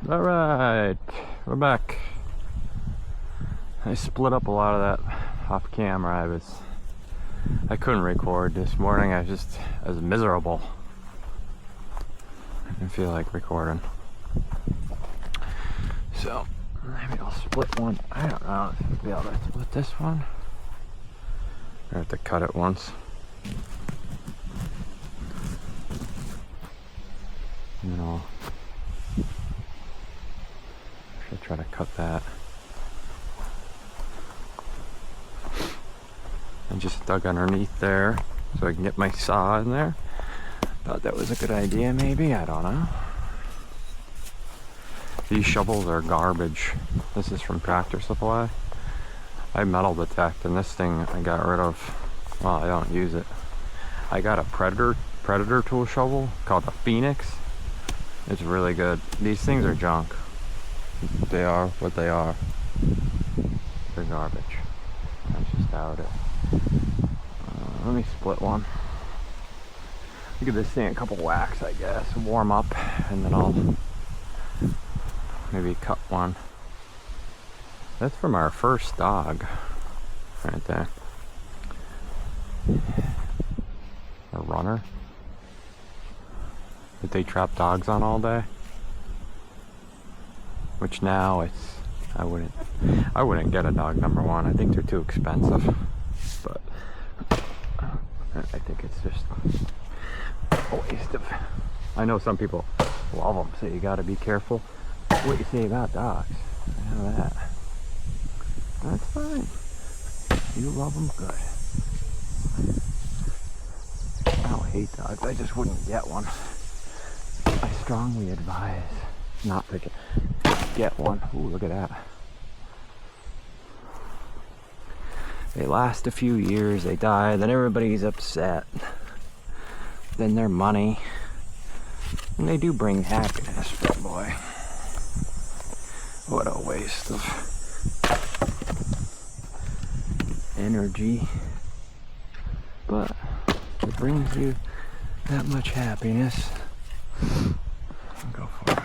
All right, we're back. I split up a lot of that off camera. I couldn't record this morning. I was miserable. I didn't feel like recording. So maybe I'll split one. I don't know if I'll be able to split this one. I have to cut it once. And then I'll try to cut that. I just dug underneath there so I can get my saw in there. Thought that was a good idea, maybe. I don't know. These shovels are garbage. This is from Tractor Supply. I metal detect, and this thing I got rid of. Well, I don't use it. I got a Predator tool shovel called the Phoenix. It's really good. These things are junk. They are what they are. They're garbage. That's just how it is. Let me split one. Give this thing a couple whacks, I guess. Warm up, and then I'll maybe cut one. That's from our first dog, right there. A runner that they trap dogs on all day. Which now I wouldn't get a dog number one. I think they're too expensive. But I think it's just a waste of. I know some people love them, so you got to be careful what you say about dogs. I know that. That's fine. You love them, good. I don't hate dogs. I just wouldn't get one. I strongly advise not to get one. Ooh, look at that. They last a few years, they die, then everybody's upset. Then their money. And they do bring happiness, but boy, what a waste of energy. But it brings you that much happiness. Go for it.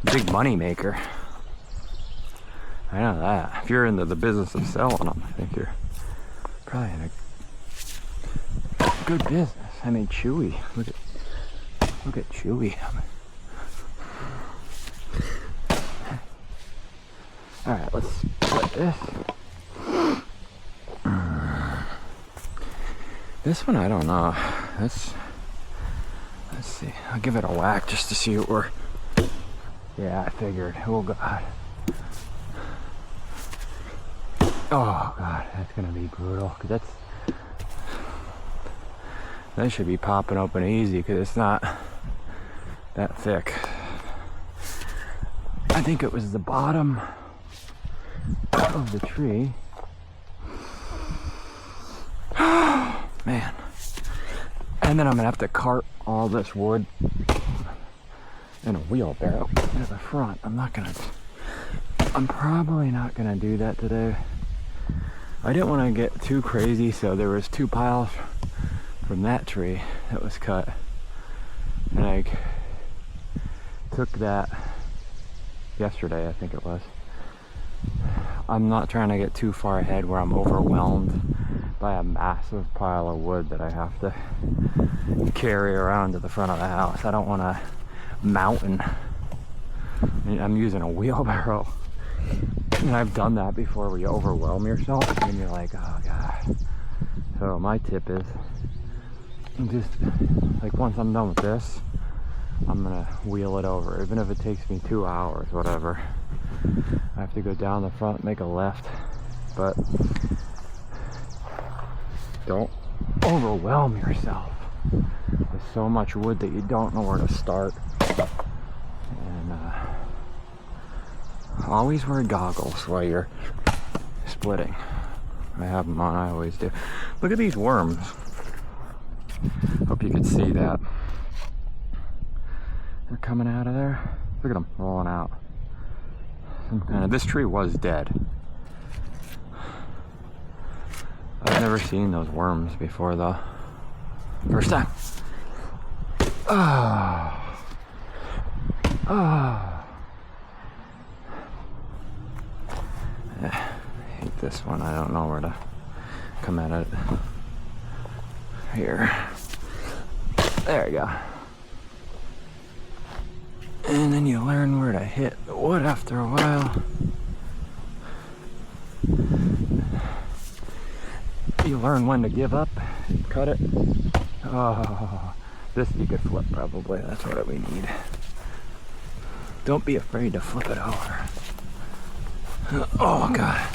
Big money maker. I know that. If you're into the business of selling them, I think you're probably in a good business. I mean, Chewy. Look at Chewy. All right, let's split this. This one, I don't know. Let's see. I'll give it a whack just to see what we're. Yeah, I figured. Oh God. Oh God, that's gonna be brutal. Cause that should be popping open easy because it's not that thick. I think it was the bottom of the tree. Man. And then I'm gonna have to cart all this wood in a wheelbarrow to the front. I'm probably not gonna do that today. I didn't want to get too crazy, so there was 2 piles from that tree that was cut, and I took that yesterday, I think it was. I'm not trying to get too far ahead where I'm overwhelmed by a massive pile of wood that I have to carry around to the front of the house. I don't want a mountain. I'm using a wheelbarrow, and I've done that before where you overwhelm yourself and you're like, oh God. So my tip is just like, once I'm done with this, I'm gonna wheel it over, even if it takes me 2 hours, whatever. I have to go down the front, make a left, but don't overwhelm yourself with so much wood that you don't know where to start. And always wear goggles while you're splitting. I have them on, I always do. Look at these worms. Hope you can see that. They're coming out of there. Look at them rolling out. This tree was dead. Never seen those worms before though. First time. Ah. Ah. I hate this one. I don't know where to come at it. Here. There you go. And then you learn where to hit the wood after a while. You learn when to give up and cut it. Oh, this you could flip probably. That's what we need. Don't be afraid to flip it over. Oh God.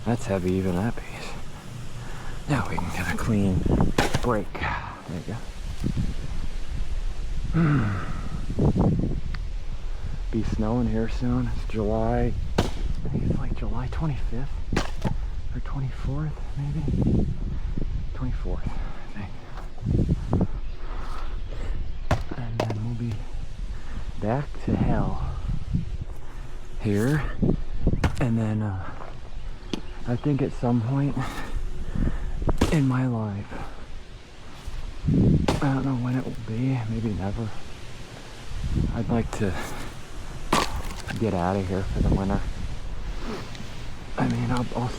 That's heavy, even that piece. Now we can get a clean break. There you go. Be snowing here soon. It's July, I think it's like July 25th or 24th maybe. 24th, I think. And then we'll be back to hell here. And then I think at some point in my life, I don't know when it will be, maybe never, I'd like to get out of here for the winter. I mean, I'll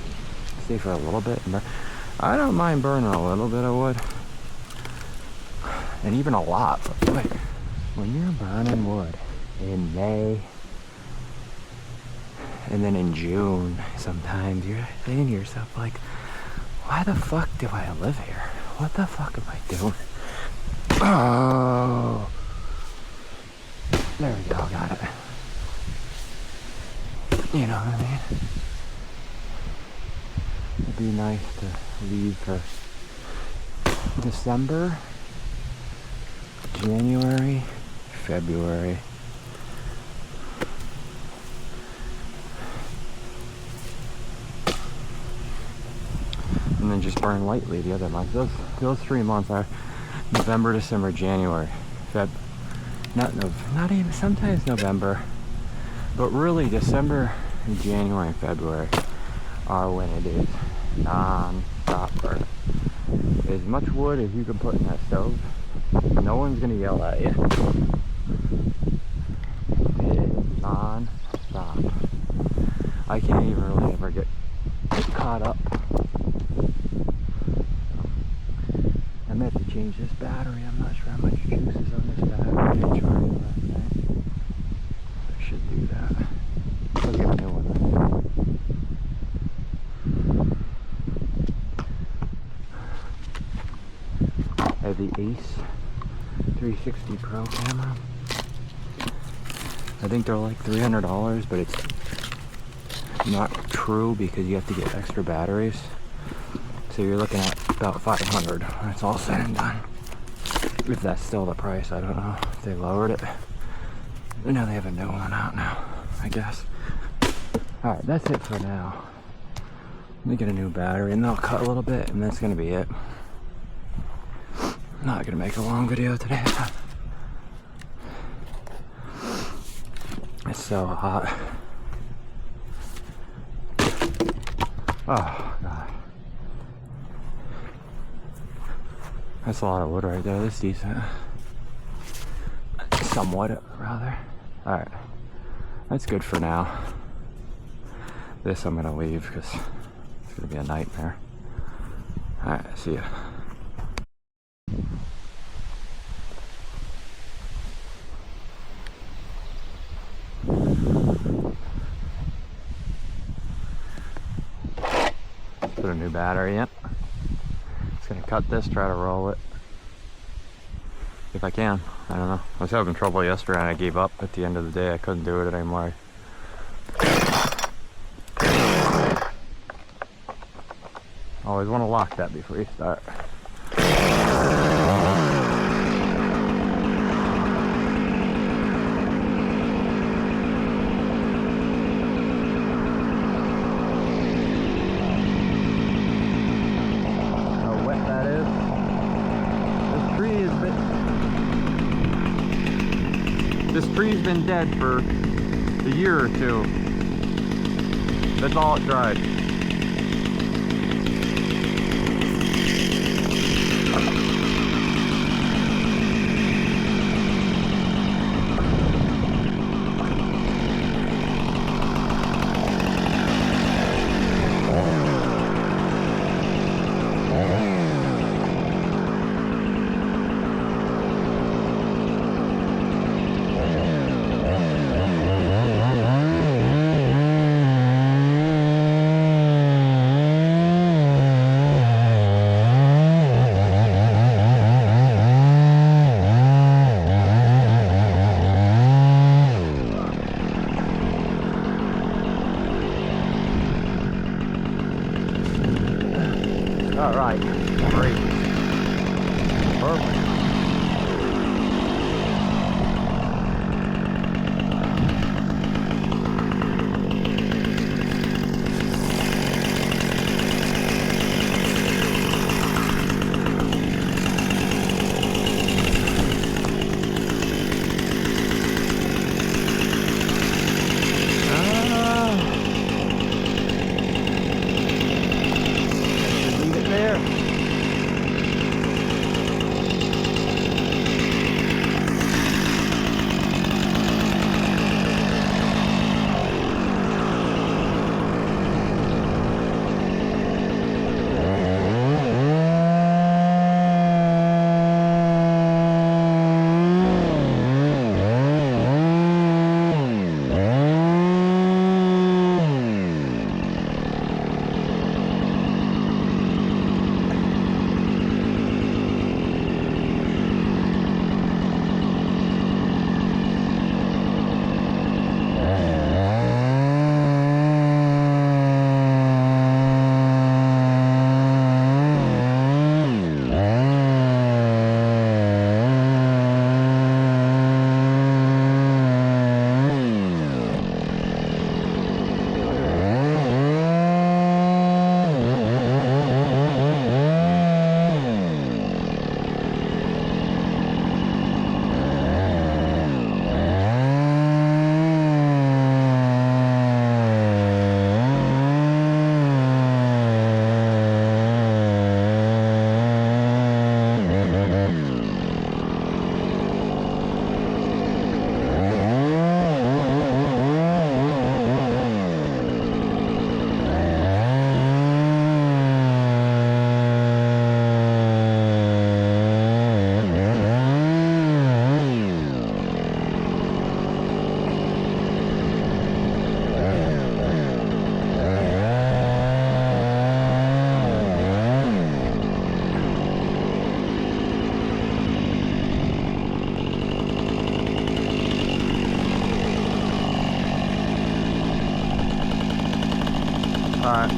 stay for a little bit. I don't mind burning a little bit of wood, and even a lot, but boy, when you're burning wood in May, and then in June, sometimes you're thinking to yourself like, why the fuck do I live here? What the fuck am I doing? Oh, there we go, got it. You know what I mean? It'd be nice to leave for December, January, February. And then just burn lightly the other months. Those 3 months are November, December, January, not even, sometimes November, but really December, January, and February are when it is non-stop burn. As much wood as you can put in that stove, no one's gonna yell at you. It is non-stop. I can't even really ever get caught up. I meant to change this battery. I'm not sure how much juice is on this battery. I didn't charge it last night. I should do that. I'll get a new one. I have the Ace 360 Pro camera. I think they're like $300, but it's not true because you have to get extra batteries. So you're looking at about 500 when it's all said and done. If that's still the price, I don't know if they lowered it. I know they have a new one out now, I guess. Alright, that's it for now. Let me get a new battery and then I'll cut a little bit and that's gonna be it. I'm not gonna make a long video today. It's so hot. Oh God. That's a lot of wood right there. That's decent. Somewhat, rather. Alright. That's good for now. This I'm gonna leave because it's gonna be a nightmare. Alright, see ya. Put a new battery in. Just gonna cut this, try to roll it. If I can. I don't know. I was having trouble yesterday and I gave up at the end of the day. I couldn't do it anymore. Always want to lock that before you start. This tree's been dead for a year or two. That's all it tried. All right, great. Perfect. Leave it there. All right.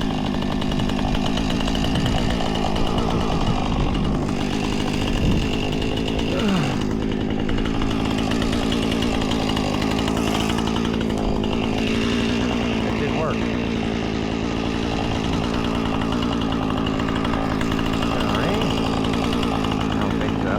It didn't work. I don't think so.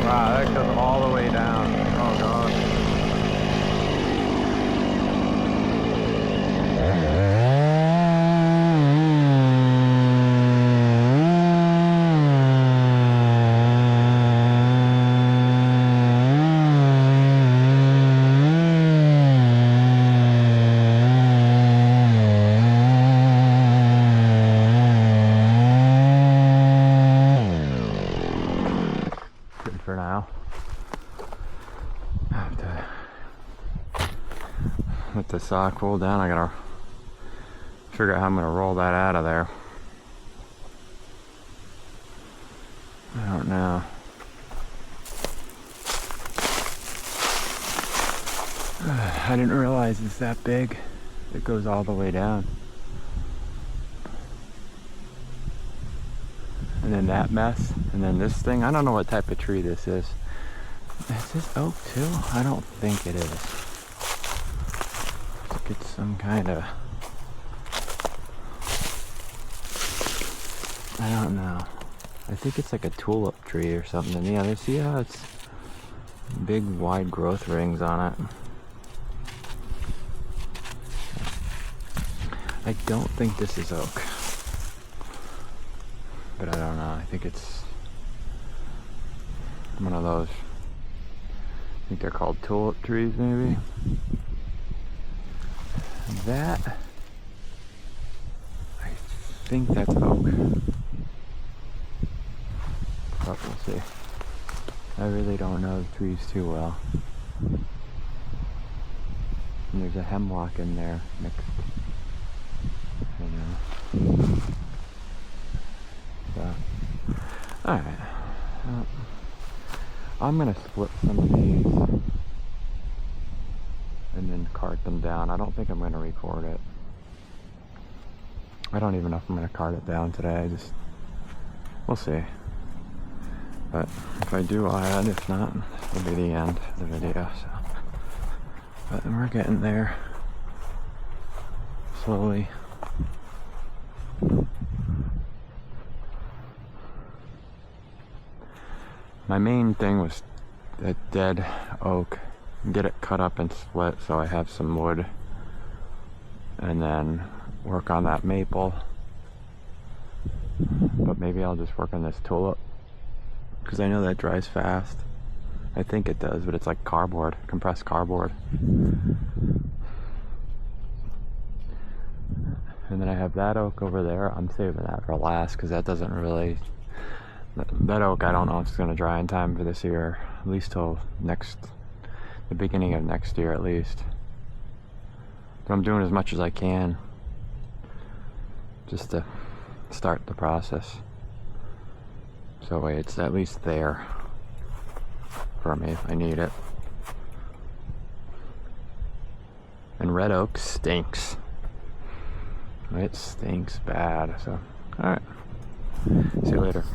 Wow, that goes all the way down. Oh god. Good for now. I have to let the saw cool down. I gotta figure out how I'm gonna roll that out of there. I don't know. I didn't realize it's that big. It goes all the way down. And then that mess, and then this thing. I don't know what type of tree this is. Is this oak too? I don't think it is. It's some kind of... I don't know. I think it's like a tulip tree or something. Yeah, they see how it's big wide growth rings on it. I don't think this is oak, but I don't know. I think it's one of those. I think they're called tulip trees, maybe. That, I think that's oak. But we'll see. I really don't know the trees too well. And there's a hemlock in there mixed. So, alright. I'm gonna split some of these and then cart them down. I don't think I'm gonna record it. I don't even know if I'm gonna cart it down today. We'll see. But if I do, I'll add. If not, this will be the end of the video. So, but we're getting there slowly. My main thing was that dead oak, get it cut up and split so I have some wood, and then work on that maple. But maybe I'll just work on this tulip, because I know that dries fast. I think it does, but it's like cardboard, compressed cardboard. And then I have that oak over there. I'm saving that for last because that doesn't really... That oak, I don't know if it's going to dry in time for this year. At least till the beginning of next year at least. But I'm doing as much as I can just to start the process. So it's at least there for me if I need it. And red oak stinks. It stinks bad. So, alright. See you later.